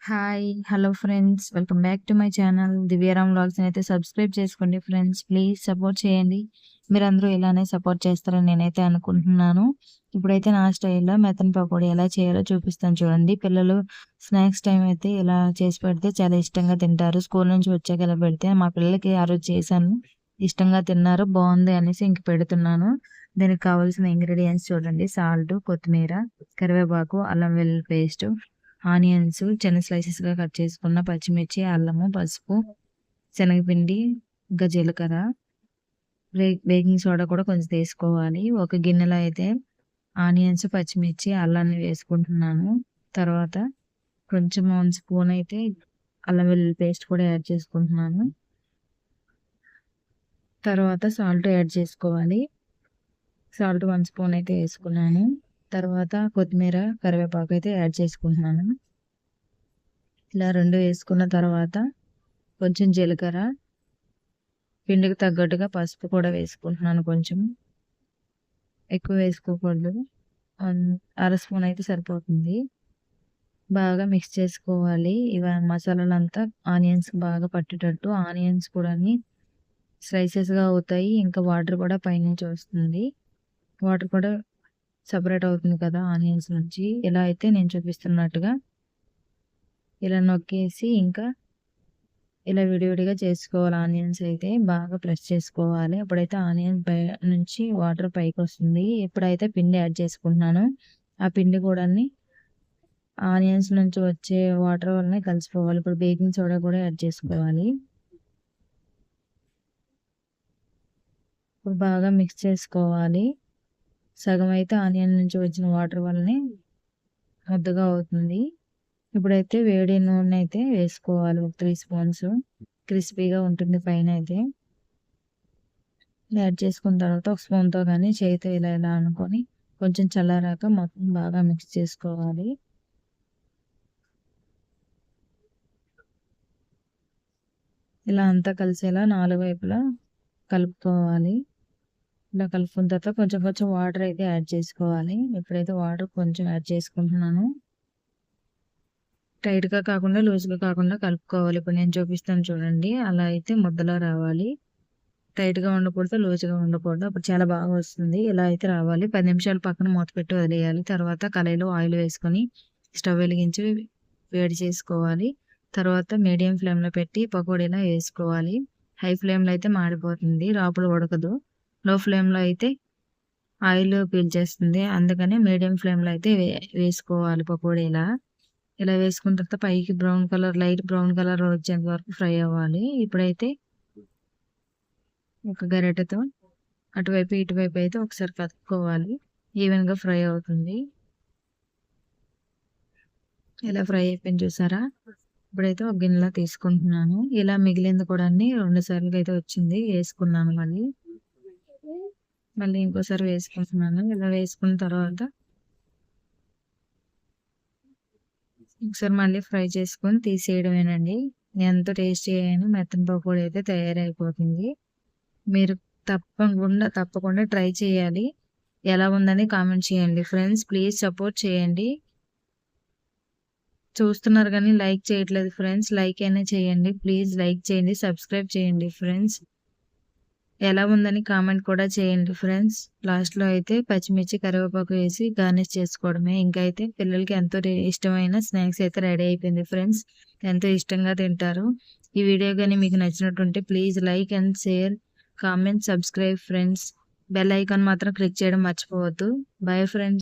Hi! Hello friends. Welcome back to my channel Divyaram వ్లాగ్స్‌ని అయితే subscribe చేసుకోండి ఫ్రెండ్స్. ప్లీజ్ సపోర్ట్ చేయండి. మీరందరూ ఇలానే సపోర్ట్ చేస్తారని నేనైతే అనుకుంటున్నాను. ఇప్పుడైతే నా స్టైల్‌లో మెత్తని పకోడీ ఎలా చేయాలో చూపిస్తాను చూడండి. పిల్లలు స్నాక్స్ టైమ్ అయితే ఇలా చేసి పెడితే చాలా ఇష్టంగా తింటారు. స్కూల్ నుంచి వచ్చాక ఇలా పెడితే మా పిల్లలకి ఆ రోజు చేశాను. ఇష్టంగా తిన్నారు. బావుంది అనేసి ఇంక పెడుతున్నాను. దీనికి కావాల్సిన ఇంగ్రీడియెంట్స్ చూడండి. సాల్టు, కొత్తిమీర, కరివేపాకు, అల్లం వెల్లుల్లి పేస్టు, ఆనియన్స్ చిన్న స్లైసెస్‌గా కట్ చేసుకున్న పచ్చిమిర్చి, అల్లము, పసుపు, శనగపిండి, ఇంకా జీలకర్ర, బేకింగ్ సోడా కూడా కొంచెం తీసుకోవాలి. ఒక గిన్నెలో అయితే ఆనియన్స్, పచ్చిమిర్చి, అల్లాన్ని వేసుకుంటున్నాను. తర్వాత కొంచెం 1 స్పూన్ అయితే అల్లం వెల్లుల్లి పేస్ట్ కూడా యాడ్ చేసుకుంటున్నాను. తర్వాత సాల్ట్ యాడ్ చేసుకోవాలి. సాల్ట్ 1 స్పూన్ అయితే వేసుకున్నాను. తర్వాత కొత్తిమీర, కరివేపాకు అయితే యాడ్ చేసుకుంటున్నాను. ఇలా 2 వేసుకున్న తర్వాత కొంచెం జీలకర్ర, పిండికి తగ్గట్టుగా పసుపు కూడా వేసుకుంటున్నాను కొంచెం. ఎక్కువ వేసుకోకూడదు. అర స్పూన్ అయితే సరిపోతుంది. బాగా మిక్స్ చేసుకోవాలి. మసాలాలంతా ఆనియన్స్‌కి బాగా పట్టేటట్టు. ఆనియన్స్ కూడాని స్లైసెస్‌గా అవుతాయి. ఇంకా వాటర్ కూడా పైనుంచి వస్తుంది. వాటర్ కూడా సెపరేట్ అవుతుంది కదా ఆనియన్స్ నుంచి. ఇలా అయితే నేను చూపిస్తున్నట్టుగా ఇలా నొక్కేసి ఇంకా ఇలా విడివిడిగా చేసుకోవాలి. ఆనియన్స్ అయితే బాగా ప్రెస్ చేసుకోవాలి. అప్పుడైతే ఆనియన్ నుంచి వాటర్ పైకొస్తుంది. ఇప్పుడైతే పిండి యాడ్ చేసుకుంటున్నాను. ఆ పిండి కూడాని ఆనియన్స్ నుంచి వచ్చే వాటర్ వల్లనే కలిసిపోవాలి. ఇప్పుడు బేకింగ్ సోడా కూడా యాడ్ చేసుకోవాలి. ఇప్పుడు బాగా మిక్స్ చేసుకోవాలి. సగం అయితే ఆనియన్ నుంచి వచ్చిన వాటర్ వల్లనే ముద్దగా అవుతుంది. ఇప్పుడైతే వేడి నూనె అయితే వేసుకోవాలి. ఒక 3 స్పూన్స్ క్రిస్పీగా ఉంటుంది పైన అయితే. యాడ్ చేసుకున్న తర్వాత ఒక స్పూన్‌తో గానీ చేయితో ఇలా ఇలా అనుకొని కొంచెం చల్లారాక మొత్తం బాగా మిక్స్ చేసుకోవాలి. ఇలా అంతా కలిసేలా 4 వైపులా కలుపుకోవాలి. ఇలా కలుపుకున్న తర్వాత కొంచెం కొంచెం వాటర్ అయితే యాడ్ చేసుకోవాలి. ఇప్పుడైతే వాటర్ కొంచెం యాడ్ చేసుకుంటున్నాను. టైట్‌గా కాకుండా లూజ్‌గా కాకుండా కలుపుకోవాలి. ఇప్పుడు నేను చూపిస్తాను చూడండి. అలా అయితే ముద్దలా రావాలి. టైట్‌గా ఉండకూడదు, లూజ్‌గా ఉండకూడదు. అప్పుడు చాలా బాగా వస్తుంది. ఇలా అయితే రావాలి. 10 నిమిషాలు పక్కన మూత పెట్టి వదిలేయాలి. తర్వాత కళాయిలో ఆయిల్ వేసుకొని స్టవ్ వెలిగించి వేడి చేసుకోవాలి. తర్వాత మీడియం ఫ్లేమ్‌లో పెట్టి పకోడీలా వేసుకోవాలి. హై ఫ్లేమ్‌లో అయితే మాడిపోతుంది. లోపల ఉడకదు. లో ఫ్లేమ్‌లో అయితే ఆయిల్ పీల్చేస్తుంది. అందుకని మీడియం ఫ్లేమ్‌లో అయితే వేసుకోవాలి పకోడీలా. ఇలా వేసుకున్న తర్వాత పైకి brown colour, light brown colour వచ్చేంత వరకు ఫ్రై అవ్వాలి. ఇప్పుడైతే ఒక గరిటెతో అటువైపు, ఇటువైపు అయితే ఒకసారి కలుపుకోవాలి. ఈవెన్‌గా ఫ్రై అవుతుంది. ఇలా ఫ్రై అయిపోయింది చూసారా? ఇప్పుడైతే ఒక గిన్నెలో తీసుకుంటున్నాను. ఇలా మిగిలింది కూడా 2 సార్లుగా అయితే వచ్చింది. వేసుకున్నాను మళ్ళీ. మళ్ళీ ఇంకోసారి వేసుకుంటున్నాను. ఇలా వేసుకున్న తర్వాత ఒకసారి మళ్ళీ ఫ్రై చేసుకొని తీసేయడమేనండి. ఎంతో టేస్టీ అయిన మెత్తని పకోడీ అయితే తయారైపోతుంది. మీరు తప్పకుండా ట్రై చేయాలి. ఎలా ఉందని కామెంట్ చేయండి ఫ్రెండ్స్. ప్లీజ్ సపోర్ట్ చేయండి. చూస్తున్నారు గానీ లైక్ చేయట్లేదు ఫ్రెండ్స్. లైక్ అయినా చేయండి. ప్లీజ్ లైక్ చేయండి. సబ్స్క్రైబ్ చేయండి ఫ్రెండ్స్. ఎలా ఉందని కామెంట్ కూడా చేయండి ఫ్రెండ్స్. లాస్ట్‌లో అయితే పచ్చిమిర్చి, కరివేపాకు వేసి గార్నిష్ చేసుకోవడమే. ఇంకా అయితే పిల్లలకి ఎంతో ఇష్టమైన స్నాక్స్ అయితే రెడీ అయిపోయింది ఫ్రెండ్స్. ఎంతో ఇష్టంగా తింటారు. ఈ వీడియో గాని మీకు నచ్చినట్టుంటే please like and share, comment, subscribe friends. Bell icon మాత్రం క్లిక్ చేయడం మర్చిపోవద్దు. Bye friends.